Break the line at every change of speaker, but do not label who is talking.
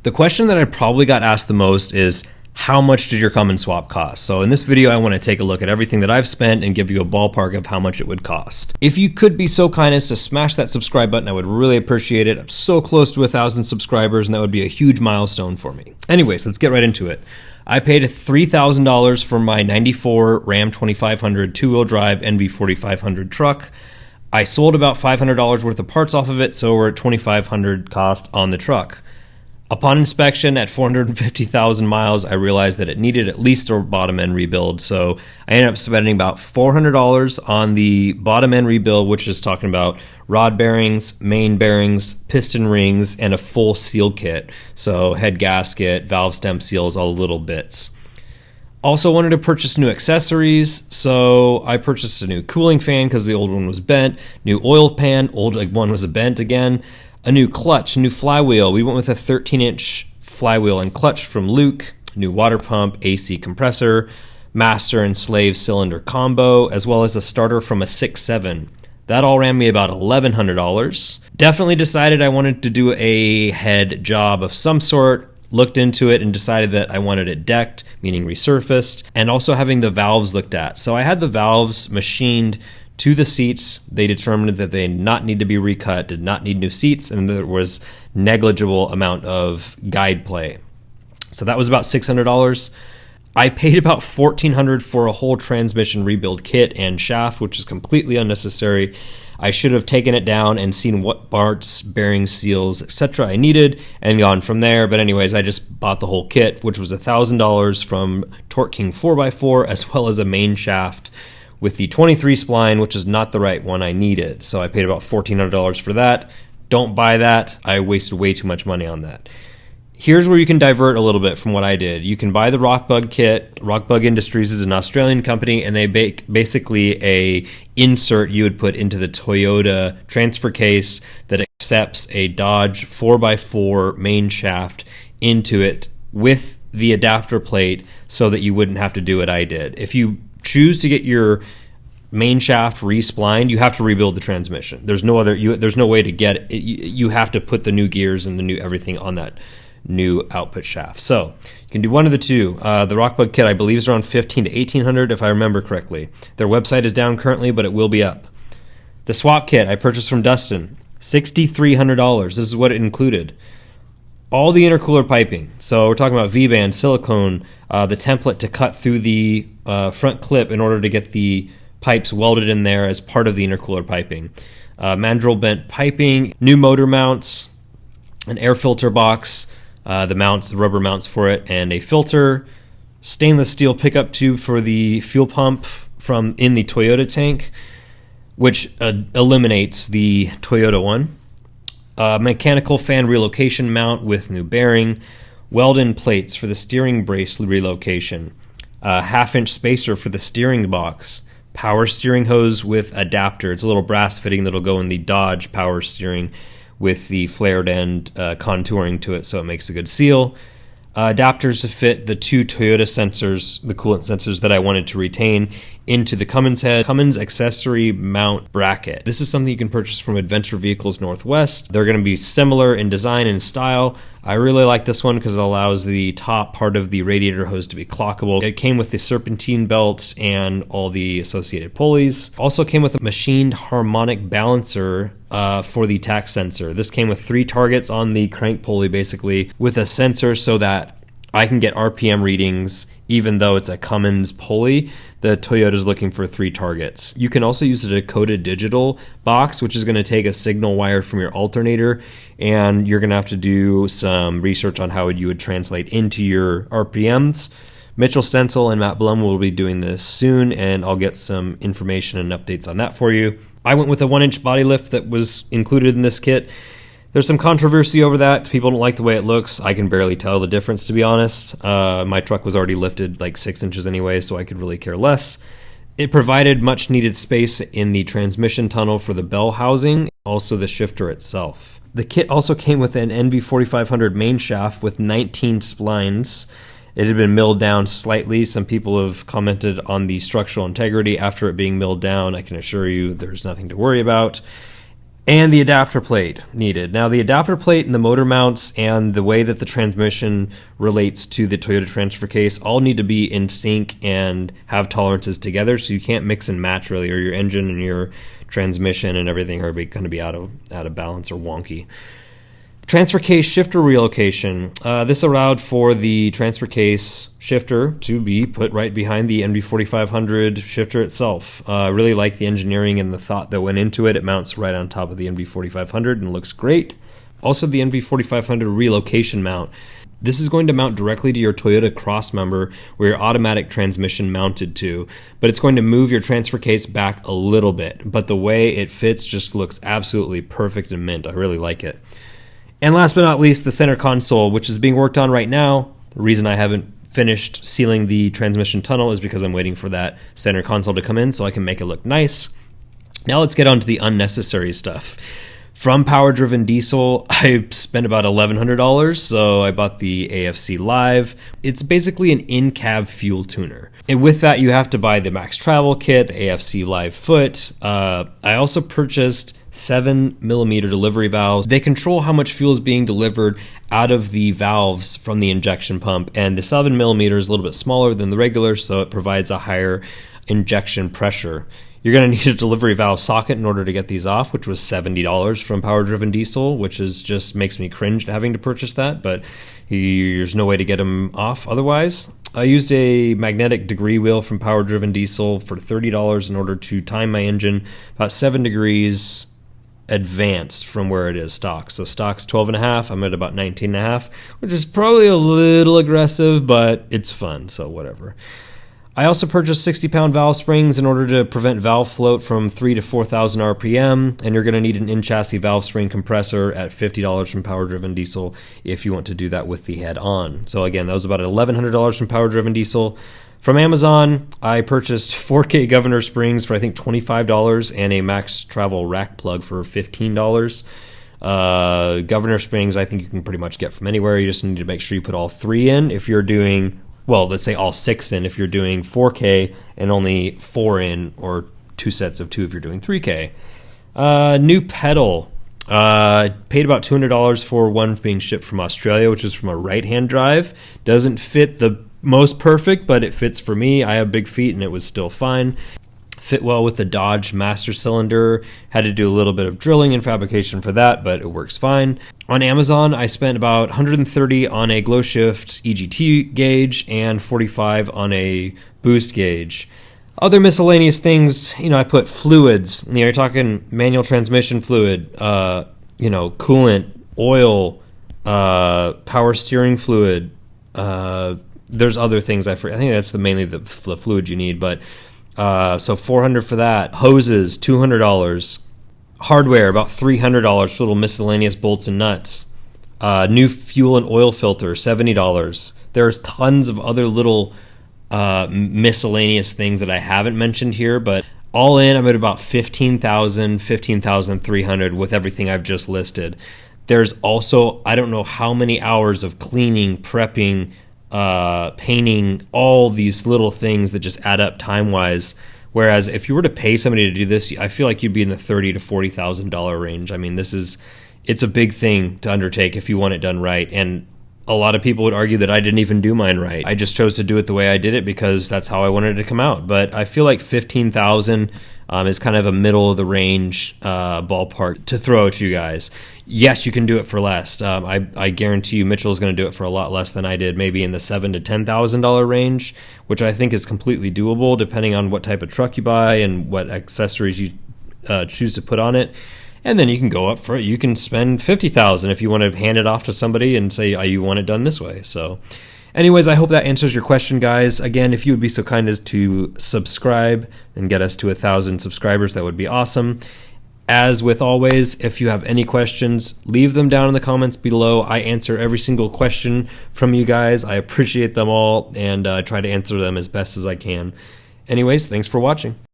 The question that I probably got asked the most is, how much did your Cummins swap cost? So in this video, I want to take a look at everything that I've spent and give you a ballpark of how much it would cost. If you could be so kind as to smash that subscribe button, I would really appreciate it. I'm so close to 1,000 subscribers, and that would be a huge milestone for me. Anyways, let's get right into it. I paid $3,000 for my 94 Ram 2500 two-wheel drive NV 4500 truck. I sold about $500 worth of parts off of it, so we're at $2,500 cost on the truck. Upon inspection at 450,000 miles, I realized that it needed at least a bottom end rebuild. So I ended up spending about $400 on the bottom end rebuild, which is talking about rod bearings, main bearings, piston rings, and a full seal kit. So head gasket, valve stem seals, all the little bits. Also wanted to purchase new accessories, so I purchased a new cooling fan because the old one was bent, new oil pan, old one was bent again, a new clutch, new flywheel. We went with a 13-inch flywheel and clutch from Luke, new water pump, AC compressor, master and slave cylinder combo, as well as a starter from a 6.7. That all ran me about $1,100. Definitely decided I wanted to do a head job of some sort. Looked into it and decided that I wanted it decked, meaning resurfaced, and also having the valves looked at. So I had the valves machined to the seats. They determined that they did not need to be recut, did not need new seats, and there was negligible amount of guide play. So that was about $600. I paid about $1,400 for a whole transmission rebuild kit and shaft, which is completely unnecessary. I should have taken it down and seen what parts, bearings, seals, etc. I needed and gone from there. But anyways, I just bought the whole kit, which was $1,000 from Torque King 4x4, as well as a main shaft with the 23 spline, which is not the right one I needed. So I paid about $1,400 for that. Don't buy that. I wasted way too much money on that. Here's where you can divert a little bit from what I did. You can buy the Rockbug kit. Rockbug Industries is an Australian company, and they make basically a insert you would put into the Toyota transfer case that accepts a Dodge 4x4 main shaft into it with the adapter plate so that you wouldn't have to do what I did. If you choose to get your main shaft resplined, you have to rebuild the transmission. There's no way to get it. You have to put the new gears and the new everything on that new output shaft. So you can do one of the two. The Rockbug kit, I believe, is around $1,500 to $1,800 if I remember correctly. Their website is down currently, but it will be up. The swap kit I purchased from Dustin, $6,300. This is what it included. All the intercooler piping. So we're talking about V-band, silicone, the template to cut through the front clip in order to get the pipes welded in there as part of the intercooler piping. Mandrel bent piping, new motor mounts, an air filter box, the rubber mounts for it, and a filter, stainless steel pickup tube for the fuel pump from in the Toyota tank, which eliminates the Toyota one. Mechanical fan relocation mount with new bearing, weld-in plates for the steering brace relocation, half-inch spacer for the steering box, power steering hose with adapter. It's a little brass fitting that'll go in the Dodge power steering with the flared end contouring to it so it makes a good seal. Adapters to fit the two Toyota sensors, the coolant sensors that I wanted to retain, into the Cummins head. Cummins accessory mount bracket. This is something you can purchase from Adventure Vehicles Northwest. They're going to be similar in design and style. I really like this one because it allows the top part of the radiator hose to be clockable. It came with the serpentine belts and all the associated pulleys. Also came with a machined harmonic balancer for the tach sensor. This came with 3 targets on the crank pulley, basically, with a sensor so that I can get RPM readings even though it's a Cummins pulley. The Toyota's looking for 3 targets. You can also use a decoded digital box, which is going to take a signal wire from your alternator, and you're going to have to do some research on how you would translate into your RPMs. Mitchell Stencil and Matt Blum will be doing this soon, and I'll get some information and updates on that for you. I went with a 1-inch body lift that was included in this kit. There's some controversy over that. People don't like the way it looks. I can barely tell the difference, to be honest. My truck was already lifted like 6 inches anyway, so I could really care less. It provided much needed space in the transmission tunnel for the bell housing, also the shifter itself. The kit also came with an NV 4500 main shaft with 19 splines. It had been milled down slightly. Some people have commented on the structural integrity after it being milled down. I can assure you there's nothing to worry about. And the adapter plate needed. Now, the adapter plate and the motor mounts and the way that the transmission relates to the Toyota transfer case all need to be in sync and have tolerances together, so you can't mix and match really, or your engine and your transmission and everything are going to be out of balance or wonky. Transfer case shifter relocation. This allowed for the transfer case shifter to be put right behind the NV4500 shifter itself. I really like the engineering and the thought that went into it. It mounts right on top of the NV4500 and looks great. Also, the NV4500 relocation mount. This is going to mount directly to your Toyota cross member where your automatic transmission mounted to, but it's going to move your transfer case back a little bit. But the way it fits just looks absolutely perfect and mint. I really like it. And last but not least, the center console, which is being worked on right now. The reason I haven't finished sealing the transmission tunnel is because I'm waiting for that center console to come in so I can make it look nice. Now let's get on to the unnecessary stuff. From Power Driven Diesel, I spent about $1,100, so I bought the AFC Live. It's basically an in-cab fuel tuner. And with that, you have to buy the Max Travel Kit, the AFC Live Foot. I also purchased 7mm delivery valves. They control how much fuel is being delivered out of the valves from the injection pump, and the 7mm is a little bit smaller than the regular, so it provides a higher injection pressure. You're going to need a delivery valve socket in order to get these off, which was $70 from Power Driven Diesel, which is just makes me cringe having to purchase that, but there's no way to get them off otherwise. I used a magnetic degree wheel from Power Driven Diesel for $30 in order to time my engine about 7 degrees advanced from where it is stock. So stock's 12.5, I'm at about 19.5, which is probably a little aggressive, but it's fun, so whatever. I also purchased 60-pound valve springs in order to prevent valve float from 3,000 to 4,000 RPM, and you're going to need an in-chassis valve spring compressor at $50 from Power Driven Diesel if you want to do that with the head on. So again, that was about $1,100 from Power Driven Diesel. From Amazon, I purchased 4K governor springs for I think $25 and a Max Travel rack plug for $15. Governor springs I think you can pretty much get from anywhere. You just need to make sure you put all 3 in if you're doing, well, let's say all 6 in if you're doing 4K and only 4 in, or 2 sets of 2 if you're doing 3K. New pedal. Paid about $200 for one being shipped from Australia, which is from a right-hand drive. Doesn't fit the most perfect, but it fits for me. I have big feet and it was still fine. Fit well with the Dodge master cylinder. Had to do a little bit of drilling and fabrication for that, but it works fine. On Amazon, I spent about $130 on a glow shift EGT gauge and $45 on a boost gauge. Other miscellaneous things, I put fluids. You're talking manual transmission fluid, coolant, oil, power steering fluid. There's other things I think that's mainly the fluid you need, but so $400 for that. Hoses, $200. Hardware, about $300 for little miscellaneous bolts and nuts. New fuel and oil filter, $70. There's tons of other little miscellaneous things that I haven't mentioned here, but all in, I'm at about $15,300 with everything I've just listed. There's also, I don't know how many hours of cleaning, prepping, painting, all these little things that just add up time-wise. Whereas if you were to pay somebody to do this, I feel like you'd be in the $30,000 to $40,000 range. I mean, it's a big thing to undertake if you want it done right. And a lot of people would argue that I didn't even do mine right. I just chose to do it the way I did it because that's how I wanted it to come out. But I feel like $15,000 is kind of a middle of the range ballpark to throw at you guys. Yes, you can do it for less. I guarantee you Mitchell is going to do it for a lot less than I did, maybe in the $7,000 to $10,000 range, which I think is completely doable depending on what type of truck you buy and what accessories you choose to put on it. And then you can go up for it. You can spend $50,000 if you want to hand it off to somebody and say, you want it done this way. So anyways, I hope that answers your question, guys. Again, if you would be so kind as to subscribe and get us to 1,000 subscribers, that would be awesome. As with always, if you have any questions, leave them down in the comments below. I answer every single question from you guys. I appreciate them all and try to answer them as best as I can. Anyways, thanks for watching.